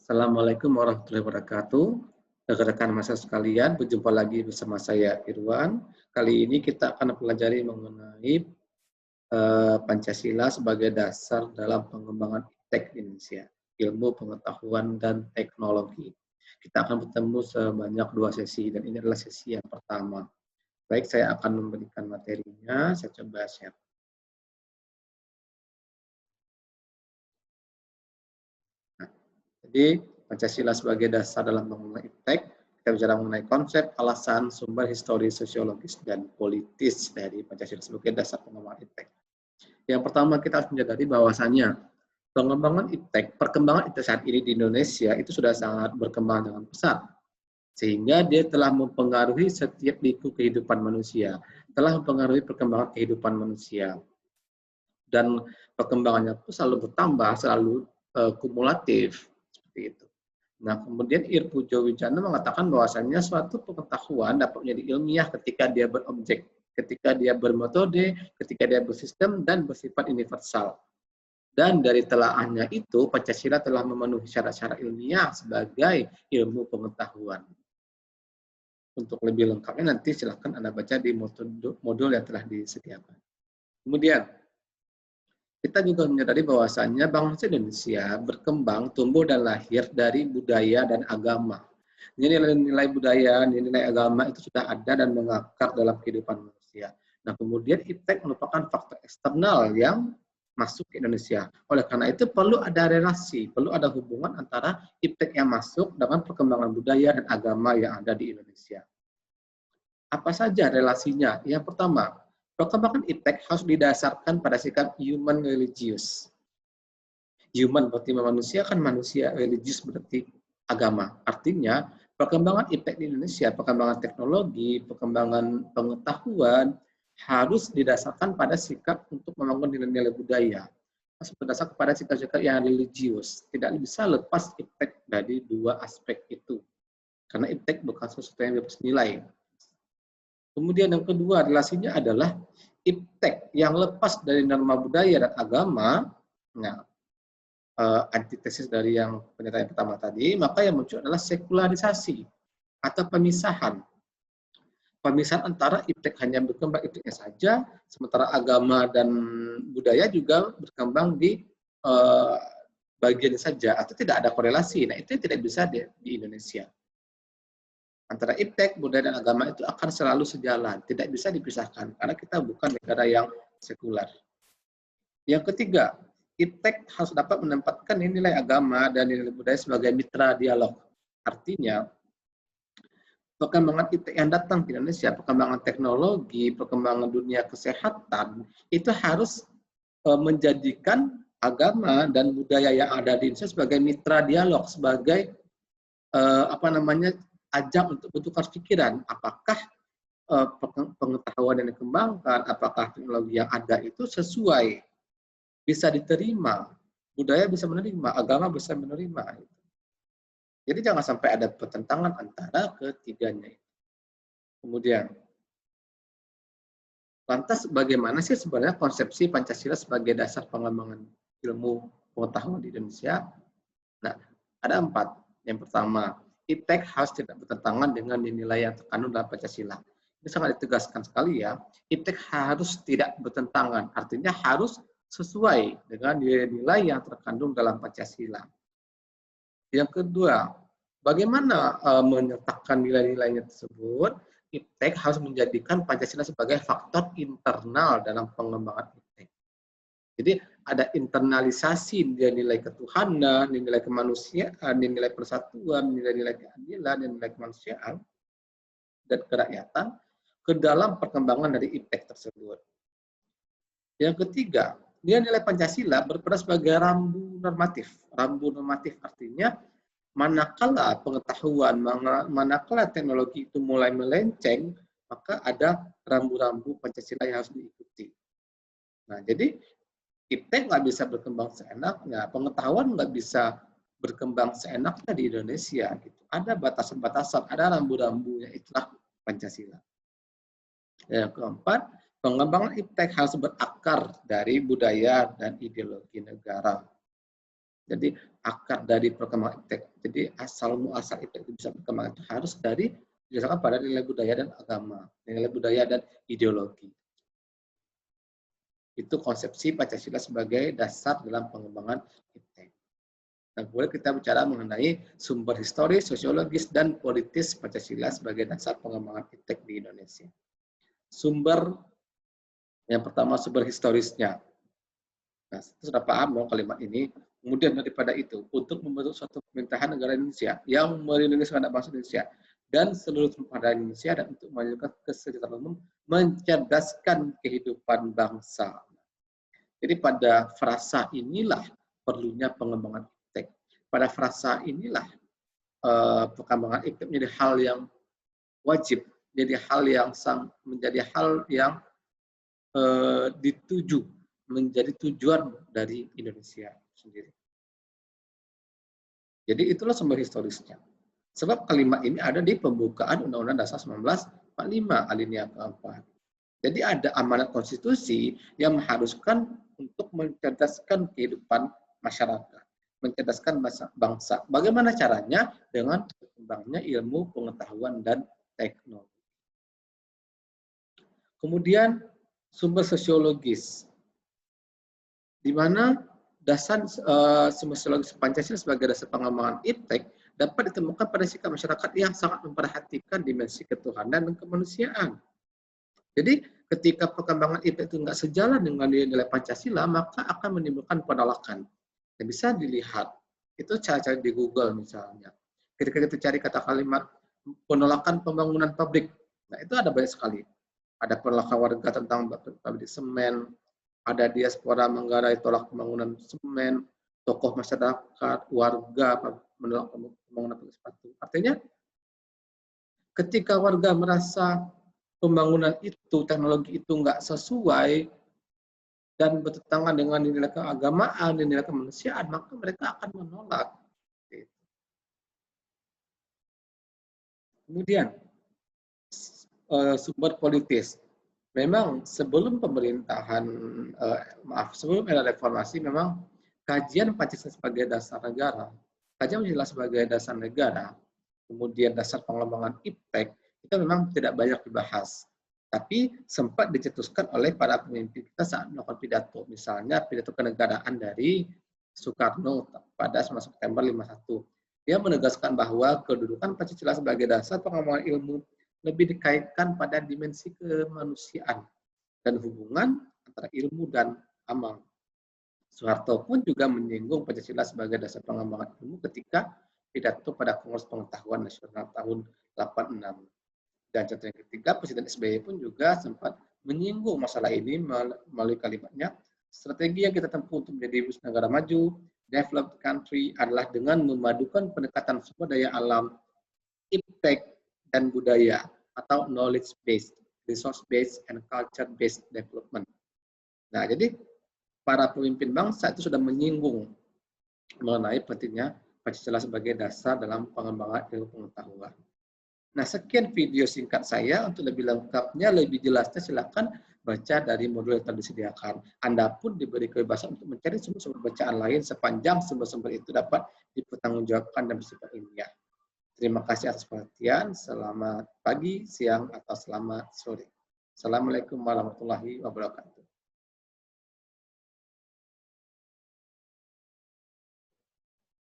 Assalamualaikum warahmatullahi wabarakatuh. Rekan-rekan mahasiswa sekalian, berjumpa lagi bersama saya Irwan. Kali ini kita akan mempelajari mengenai Pancasila sebagai dasar dalam pengembangan iptek di Indonesia, ilmu pengetahuan dan teknologi. Kita akan bertemu sebanyak 2 sesi dan ini adalah sesi yang pertama. Baik, saya akan memberikan materinya, saya coba share. Jadi, Pancasila sebagai dasar dalam pengembangan iptek, kita bicara mengenai konsep, alasan, sumber historis, sosiologis, dan politis dari Pancasila sebagai dasar pengembangan iptek. Yang pertama, kita harus menyadari bahwasannya pengembangan iptek, perkembangan iptek saat ini di Indonesia itu sudah sangat berkembang dengan pesat. Sehingga dia telah mempengaruhi setiap liku kehidupan manusia, telah mempengaruhi perkembangan kehidupan manusia. Dan perkembangannya pun selalu bertambah, selalu kumulatif. Seperti itu. Nah, kemudian Irpujo Wijana mengatakan bahwasannya suatu pengetahuan dapat menjadi ilmiah ketika dia berobjek, ketika dia bermetode, ketika dia bersistem, dan bersifat universal. Dan dari telaahnya itu, Pancasila telah memenuhi syarat-syarat ilmiah sebagai ilmu pengetahuan. Untuk lebih lengkapnya nanti silakan Anda baca di modul yang telah disediakan. Kemudian, kita juga menyadari bahwasannya bangsa Indonesia berkembang, tumbuh, dan lahir dari budaya dan agama. Nilai-nilai budaya, nilai agama itu sudah ada dan mengakar dalam kehidupan manusia. Nah, kemudian iptek merupakan faktor eksternal yang masuk ke Indonesia. Oleh karena itu perlu ada relasi, perlu ada hubungan antara iptek yang masuk dengan perkembangan budaya dan agama yang ada di Indonesia. Apa saja relasinya? Yang pertama, perkembangan iptek harus didasarkan pada sikap human religious. Human berarti manusia, kan manusia, religious berarti agama. Artinya, perkembangan iptek di Indonesia, perkembangan teknologi, perkembangan pengetahuan, harus didasarkan pada sikap untuk membangun nilai-nilai budaya. Harus berdasarkan pada sikap-sikap yang religius. Tidak bisa lepas iptek dari dua aspek itu. Karena iptek bukan sesuatu yang bebas nilai. Kemudian yang kedua relasinya adalah iptek yang lepas dari norma budaya dan agama, nah, antitesis dari yang pernyataan pertama tadi, maka yang muncul adalah sekularisasi atau pemisahan. Pemisahan antara iptek hanya berkembang ipteknya saja, sementara agama dan budaya juga berkembang di bagian saja, atau tidak ada korelasi. Nah, itu tidak bisa di Indonesia. Antara iptek, budaya, dan agama itu akan selalu sejalan, tidak bisa dipisahkan, karena kita bukan negara yang sekuler. Yang ketiga, iptek harus dapat menempatkan nilai agama dan nilai budaya sebagai mitra dialog. Artinya, perkembangan iptek yang datang ke Indonesia, perkembangan teknologi, perkembangan dunia kesehatan, itu harus menjadikan agama dan budaya yang ada di Indonesia sebagai mitra dialog, sebagai ajang untuk bertukar pikiran, apakah pengetahuan yang dikembangkan, apakah teknologi yang ada itu sesuai, bisa diterima, budaya bisa menerima, agama bisa menerima. Jadi jangan sampai ada pertentangan antara ketiganya. Kemudian, lantas bagaimana sih sebenarnya konsepsi Pancasila sebagai dasar pengembangan ilmu pengetahuan di Indonesia? Nah, ada 4. Yang pertama, iptek harus tidak bertentangan dengan nilai yang terkandung dalam Pancasila. Ini sangat ditegaskan sekali ya. Iptek harus tidak bertentangan, artinya harus sesuai dengan nilai-nilai yang terkandung dalam Pancasila. Yang kedua, bagaimana menyertakan nilai-nilainya tersebut? Iptek harus menjadikan Pancasila sebagai faktor internal dalam pengembangan iptek. Jadi ada internalisasi nilai-nilai ketuhanan, nilai kemanusiaan, nilai persatuan, nilai-nilai keadilan, nilai kemanusiaan, dan kerakyatan ke dalam perkembangan dari iptek tersebut. Yang ketiga, nilai Pancasila berperan sebagai rambu normatif. Rambu normatif artinya manakala pengetahuan, manakala teknologi itu mulai melenceng, maka ada rambu-rambu Pancasila yang harus diikuti. Nah, jadi iptek nggak bisa berkembang seenaknya, pengetahuan nggak bisa berkembang seenaknya di Indonesia. Gitu. Ada batasan-batasan, ada rambu-rambunya, itulah Pancasila. Yang keempat, pengembangan iptek harus berakar dari budaya dan ideologi negara. Jadi akar dari perkembangan iptek, jadi asal muasal iptek itu bisa berkembang itu harus dari berdasarkan pada nilai budaya dan agama, nilai budaya dan ideologi. Itu konsepsi Pancasila sebagai dasar dalam pengembangan iptek. Dan kemudian kita bicara mengenai sumber historis, sosiologis, dan politis Pancasila sebagai dasar pengembangan iptek di Indonesia. Sumber yang pertama sumber historisnya. Nah, sudah paham dong kalimat ini. Kemudian daripada itu, untuk membentuk suatu pemerintahan negara Indonesia yang melindungi segenap bangsa Indonesia dan seluruh pada Indonesia dan untuk memajukan kesejahteraan umum, mencerdaskan kehidupan bangsa. Jadi pada frasa inilah perlunya pengembangan iptek. Pada frasa inilah perkembangan iptek menjadi hal yang wajib, menjadi hal yang dituju, menjadi tujuan dari Indonesia sendiri. Jadi itulah sumber historisnya. Sebab kalimat ini ada di pembukaan Undang-Undang Dasar 1945 alinea keempat. Jadi ada amanat konstitusi yang mengharuskan untuk mencerdaskan kehidupan masyarakat, mencerdaskan bangsa. Bagaimana caranya? Dengan berkembangnya ilmu, pengetahuan, dan teknologi. Kemudian sumber sosiologis, di mana dasar sumber sosiologis Pancasila sebagai dasar pengembangan iptek dapat ditemukan pada sikap masyarakat yang sangat memperhatikan dimensi ketuhanan dan kemanusiaan. Jadi ketika perkembangan iptek itu nggak sejalan dengan nilai Pancasila, maka akan menimbulkan penolakan. Dan bisa dilihat, itu cari di Google misalnya. Ketika kita cari kata kalimat penolakan pembangunan pabrik, nah itu ada banyak sekali. Ada penolakan warga tentang pabrik semen, ada diaspora Manggarai tolak pembangunan semen, tokoh masyarakat, warga menolak pembangunan pabrik sepatu. Artinya, ketika warga merasa pembangunan itu, teknologi itu nggak sesuai dan bertentangan dengan nilai keagamaan, nilai kemanusiaan, maka mereka akan menolak. Kemudian, sumber politis. Memang sebelum pemerintahan, sebelum era reformasi, memang kajian Pancasila sebagai dasar negara, kajian Pancasila sebagai dasar negara, kemudian dasar pengembangan iptek, itu memang tidak banyak dibahas. Tapi sempat dicetuskan oleh para pemimpin kita saat melakukan pidato. Misalnya pidato kenegaraan dari Soekarno pada 9 September 51. Dia menegaskan bahwa kedudukan Pancasila sebagai dasar pengembangan ilmu lebih dikaitkan pada dimensi kemanusiaan dan hubungan antara ilmu dan amal. Soeharto pun juga menyinggung Pancasila sebagai dasar pengembangan ilmu ketika pidato pada Kongres Pengetahuan Nasional tahun 86. Dan contoh yang ketiga, Presiden SBY pun juga sempat menyinggung masalah ini melalui kalimatnya, strategi yang kita tempuh untuk menjadi negara maju, developed country adalah dengan memadukan pendekatan sumber daya alam, iptek, dan budaya atau knowledge based, resource based, and culture based development. Nah, jadi para pemimpin bangsa itu sudah menyinggung mengenai pentingnya Pancasila sebagai dasar dalam pengembangan ilmu pengetahuan. Nah, sekian video singkat saya. Untuk lebih lengkapnya, lebih jelasnya silakan baca dari modul yang telah disediakan. Anda pun diberi kebebasan untuk mencari sumber-sumber bacaan lain sepanjang sumber-sumber itu dapat dipertanggungjawabkan dan bersifat ilmiah. Terima kasih atas perhatian. Selamat pagi, siang, atau selamat sore. Assalamualaikum warahmatullahi wabarakatuh.